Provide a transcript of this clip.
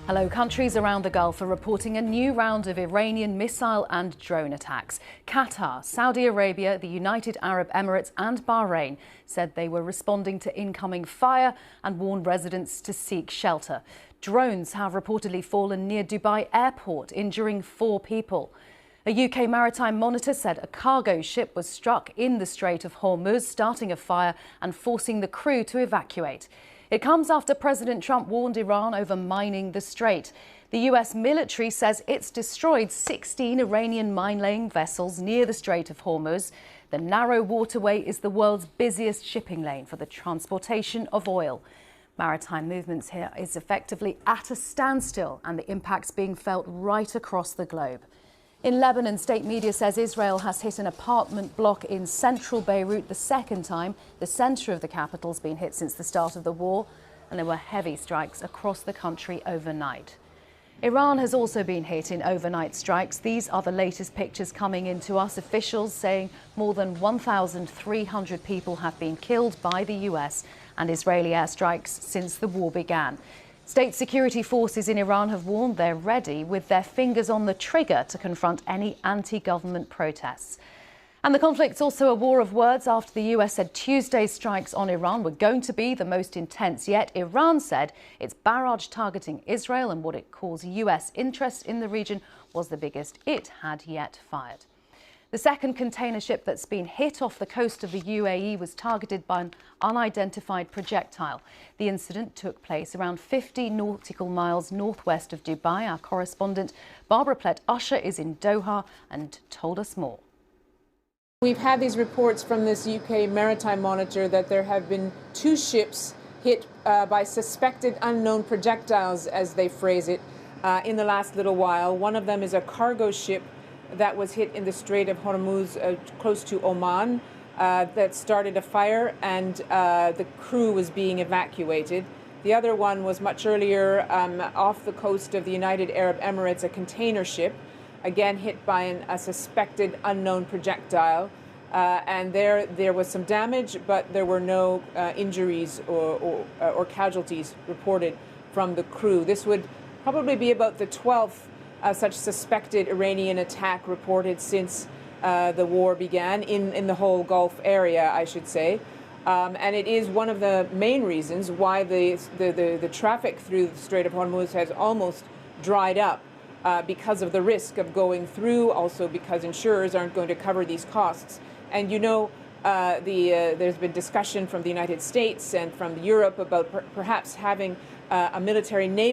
Hello, countries around the Gulf are reporting a new round of Iranian missile and drone attacks. Qatar, Saudi Arabia, the United Arab Emirates and Bahrain said they were responding to incoming fire and warned residents to seek shelter. Drones have reportedly fallen near Dubai airport, injuring 4 people. A UK maritime monitor said a cargo ship was struck in the Strait of Hormuz, starting a fire and forcing the crew to evacuate. It comes after President Trump warned Iran over mining the strait. The US military says it's destroyed 16 Iranian mine-laying vessels near the Strait of Hormuz. The narrow waterway is the world's busiest shipping lane for the transportation of oil. Maritime movements here is effectively at a standstill, and the impact's being felt right across the globe. In Lebanon, state media says Israel has hit an apartment block in central Beirut the second time. The centre of the capital's been hit since the start of the war, and there were heavy strikes across the country overnight. Iran has also been hit in overnight strikes. These are the latest pictures coming in to us. Officials saying more than 1,300 people have been killed by the US and Israeli airstrikes since the war began. State security forces in Iran have warned they're ready with their fingers on the trigger to confront any anti-government protests. And the conflict's also a war of words after the US said Tuesday's strikes on Iran were going to be the most intense yet. Iran said its barrage targeting Israel and what it calls US interest in the region was the biggest it had yet fired. The second container ship that's been hit off the coast of the UAE was targeted by an unidentified projectile. The incident took place around 50 nautical miles northwest of Dubai. Our correspondent Barbara Plett-Usher is in Doha and told us more. We've had these reports from this UK maritime monitor that there have been 2 ships hit by suspected unknown projectiles, as they phrase it, in the last little while. One of them is a cargo ship that was hit in the Strait of Hormuz, close to Oman, that started a fire, and the crew was being evacuated. The other one was much earlier off the coast of the United Arab Emirates, a container ship, again hit by a suspected unknown projectile. And there was some damage, but there were no injuries or casualties reported from the crew. This would probably be about the 12th such suspected Iranian attack reported since the war began in the whole Gulf area, I should say. And it is one of the main reasons why the traffic through the Strait of Hormuz has almost dried up, because of the risk of going through, also because insurers aren't going to cover these costs. And you know, there's been discussion from the United States and from Europe about perhaps having a military navy